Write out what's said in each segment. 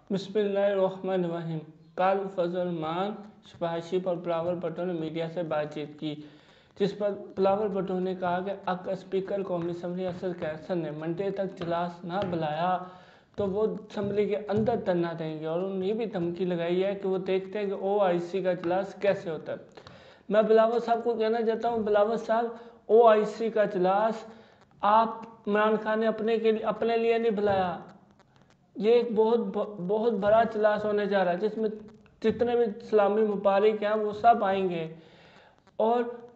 बिस्मिल्लाहिर्रहमानिर्रहीम। कल फजल मान सिपाही पर बिलावल भुट्टो ने मीडिया से बातचीत की, जिस पर बिलावल भुट्टो ने कहा कि अगर स्पीकर कौमी असम्बली असद कैसर ने मंडे तक इजलास ना बुलाया तो वो असम्बली के अंदर धरना देंगे। और उन्होंने ये भी धमकी लगाई है कि वो देखते हैं कि OIC का इजलास कैसे होता है। मैं बिलावल साहब को कहना चाहता हूँ, बिलावल साहब, OIC का इजलास आप इमरान खान ने अपने लिए नहीं बुलाया। ये एक बहुत बड़ा इजलास होने जा रहा है जिसमें जितने भी इस्लामी मुबारिक हैं वो सब आएंगे। और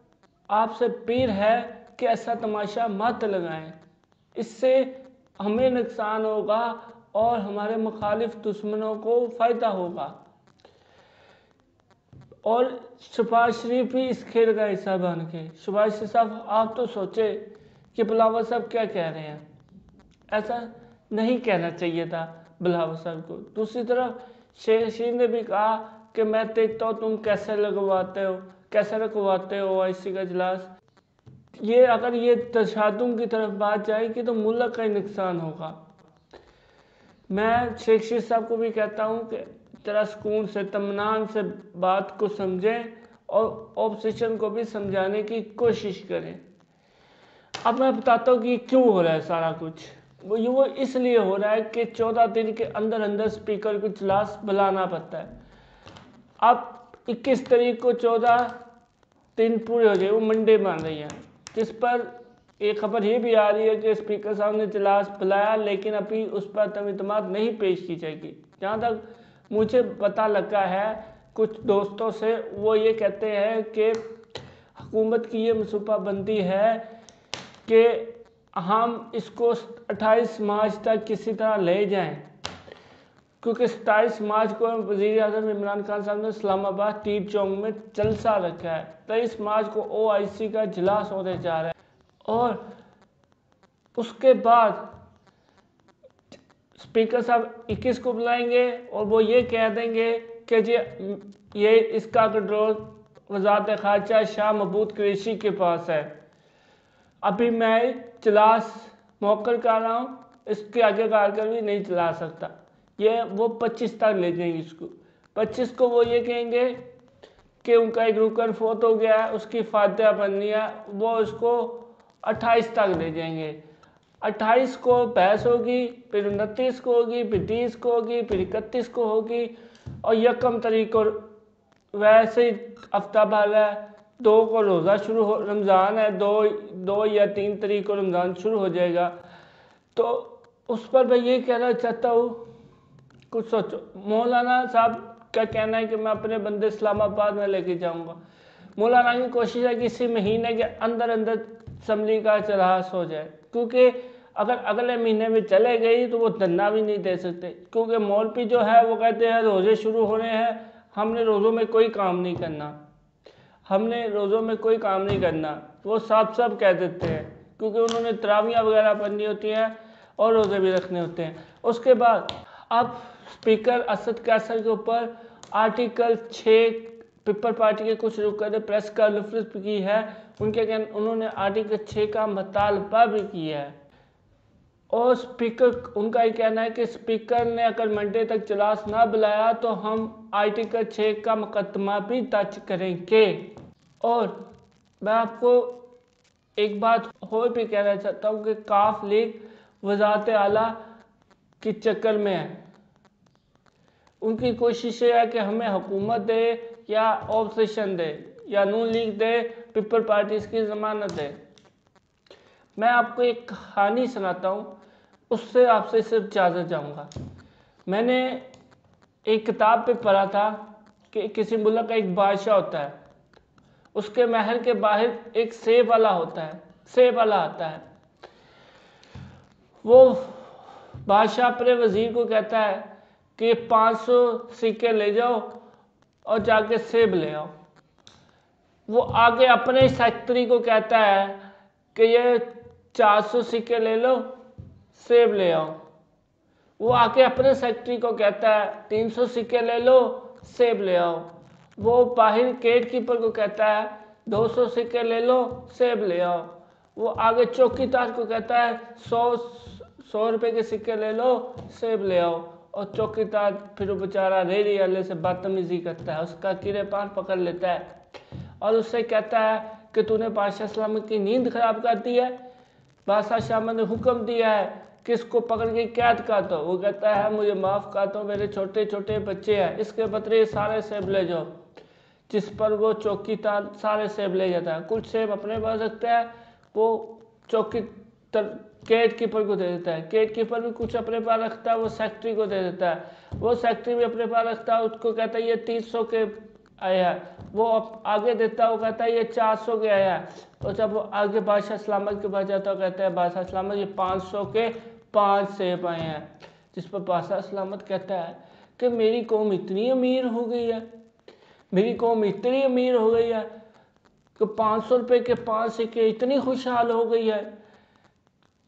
आपसे अपील है कि ऐसा तमाशा मत लगाएं, इससे हमें नुकसान होगा और हमारे मुखालिफ दुश्मनों को फ़ायदा होगा। और शहबाज शरीफ भी इस खेल का हिस्सा बन के। शहबाज शरीफ साहब, आप तो सोचे कि बिलावल साहब क्या कह रहे हैं, ऐसा नहीं कहना चाहिए था बिलावल साहब को। दूसरी तरफ शेख रशीद ने भी कहा कि मैं देखता हूँ तुम कैसे रखवाते हो OIC का इजलास। ये अगर ये तशादुम की तरफ बात जाएगी तो मुल्क का ही नुकसान होगा। मैं शेख रशीद साहब को भी कहता हूँ कि जरा सुकून से, तमन्नान से बात को समझें और ऑपोजिशन को भी समझाने की कोशिश करें। अब मैं बताता हूँ कि क्यों हो रहा है सारा कुछ। वो इसलिए हो रहा है कि 14 दिन के अंदर अंदर स्पीकर को इजलास बुलाना पड़ता है। अब 21 तारीख को 14 दिन पूरे हो गए, वो मंडे मान रही है, जिस पर एक खबर ये भी आ रही है कि स्पीकर साहब ने इजलास बुलाया लेकिन अभी उस पर तमीतमाद नहीं पेश की जाएगी। जहाँ तक मुझे पता लगा है कुछ दोस्तों से, वो ये कहते हैं कि हुकूमत की ये मनसूबाबंदी है कि हम इसको 28 मार्च तक किसी तरह ले जाएं, क्योंकि 27 मार्च को वज़ीर-ए-आज़म इमरान खान साहब ने इस्लामाबाद टीर चौक में जलसा रखा है। 23 मार्च को OIC का इजलास होने जा रहा है और उसके बाद स्पीकर साहब 21 को बुलाएंगे और वो ये कह देंगे कि जी ये इसका कंट्रोल वज़ारत ख़ारिजा शाह महमूद कुरैशी के पास है। अभी मैं इजलास मौक़र कर रहा हूँ, इसके आगे कर भी नहीं चला सकता। ये वो 25 तक ले जाएंगे इसको। 25 को वो ये कहेंगे कि उनका एक रुकन फोत हो गया है, उसकी फातिहा बननी है, वो उसको 28 तक ले जाएंगे। 28 को बहस होगी, फिर 29 को होगी, फिर 30 को होगी, फिर 31 को होगी और यकम तारीख को वैसे ही हफ्ता भर है। 2 को रोज़ा शुरू हो, रमज़ान है, 2 या 3 तारीख को रमज़ान शुरू हो जाएगा। तो उस पर मैं ये कहना चाहता हूँ, कुछ सोचो। मौलाना साहब का कहना है कि मैं अपने बंदे इस्लामाबाद में लेके जाऊंगा। मौलाना की कोशिश है कि इसी महीने के अंदर अंदर असम्बली का इजलास हो जाए, क्योंकि अगर अगले महीने में चले गई तो वो धरना भी नहीं दे सकते, क्योंकि मौलवी जो है वो कहते हैं रोज़े शुरू हो रहे हैं, हमने रोज़ों में कोई काम नहीं करना, वो साफ कह देते हैं, क्योंकि उन्होंने तरावियाँ वगैरह पढ़नी होती हैं और रोज़े भी रखने होते हैं। उसके बाद अब स्पीकर असद कैसर के ऊपर आर्टिकल 6 पीपल पार्टी के कुछ रुकन ने प्रेस कॉन्फ्रेंस की है, उन्होंने आर्टिकल 6 का मुतालबा भी किया है। और स्पीकर, उनका ये कहना है कि स्पीकर ने अगर मंडे तक इजलास ना बुलाया तो हम आर्टिकल 6 का मुकदमा भी दर्ज करेंगे। और मैं आपको एक बात और भी कहना चाहता हूँ कि काफ लीग वज़ारत आला के चक्कर में है। उनकी कोशिश है कि हमें हुकूमत दे या ऑपोजिशन दे या नून लीग दे, पीपल पार्टी इसकी ज़मानत दे। मैं आपको एक कहानी सुनाता हूँ, उससे आपसे सिर्फ इजाज़त चाहूँगा। मैंने एक किताब पे पढ़ा था कि किसी मुल्क का एक बादशाह होता है, उसके महल के बाहर एक सेब वाला आता है। वो बादशाह अपने वज़ीर को कहता है कि 500 सिक्के ले जाओ और जाके सेब ले आओ। वो आगे अपने सेक्रेटरी को कहता है कि ये 400 सिक्के ले लो, सेब ले आओ। वो आके अपने सेक्रेटरी को कहता है 300 सिक्के ले लो, सेब ले आओ। वो बाहर गेट कीपर को कहता है 200 सिक्के ले लो, सेब ले आओ। वो आगे चौकीदार को कहता है 100 रुपए के सिक्के ले लो, सेब ले आओ। और चौकीदार फिर वो बेचारा रेहड़ी वाले से बदतमीजी करता है, उसका कीड़े पान पकड़ लेता है और उससे कहता है कि तूने बादशाह सलामत की नींद खराब कर दी है। बादशाह सलामत ने हुक्म दिया है कि इसको पकड़ के कैद कर दो। वो कहता है मुझे माफ़ कर दो, मेरे छोटे छोटे बच्चे हैं, इसके बदले सारे सेब ले जाओ। जिस पर वो चौकीदार सारे सेब ले जाता है। कुछ सेब अपने पास रखता है, वो गेट कीपर को दे देता है। गेट कीपर भी कुछ अपने पास रखता है, वो सेक्रेटरी को दे देता है। वो सेक्रेटरी भी अपने पास रखता है, उसको कहता है ये 300 के आया है। वो आगे देता है, वो कहता है ये 400 के आया है। और जब वो आगे बादशाह सलामत के पास जाता है, कहता है बादशाह सलामत ये 500 के 5 सेब आए हैं। जिस पर बादशाह सलामत कहता है कि मेरी कौम इतनी अमीर हो गई है, मेरी कौम इतनी अमीर हो गई है कि 500 रुपये के 5 सिक्के इतनी खुशहाल हो गई है।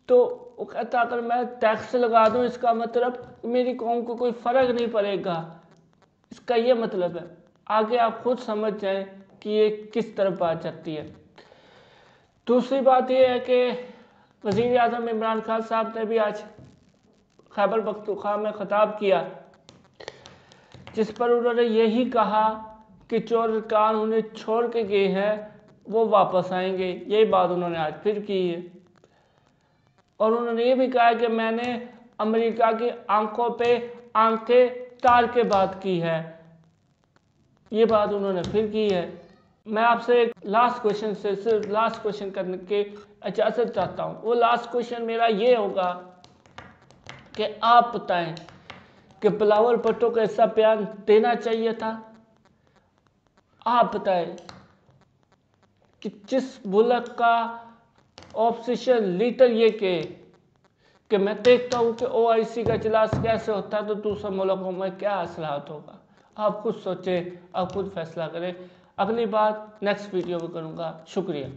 तो वो कहता अगर मैं टैक्स लगा दूं इसका मतलब मेरी कौम को कोई फ़र्क नहीं पड़ेगा, इसका ये मतलब है। आगे आप खुद समझ जाएं कि ये किस तरफ बात जाती है। दूसरी बात ये है कि वज़ीर आज़म इमरान खान साहब ने भी आज खैबर पख्तूनख्वा में खिताब किया, जिस पर उन्होंने यही कहा कि जो अरकान उन्हें छोड़ के गए हैं वो वापस आएंगे। यही बात उन्होंने आज फिर की है। और उन्होंने ये भी कहा कि मैंने अमेरिका की आंखों पे आंखें डाल के बात की है। ये बात उन्होंने फिर की है। मैं आपसे एक लास्ट क्वेश्चन से सिर्फ लास्ट क्वेश्चन करने के इजाज़त चाहता हूँ। वो लास्ट क्वेश्चन मेरा ये होगा कि आप बताएं कि बिलावल भुट्टो को ऐसा बयान देना चाहिए था। आप बताएं कि जिस मुल्क का ऑपोजिशन लीडर ये कि मैं देखता हूँ कि OIC का इजलास कैसे होता है तो दूसरे मुल्कों में क्या असरात होगा। आप खुद सोचें, आप खुद फैसला करें। अगली बात नेक्स्ट वीडियो में करूँगा। शुक्रिया।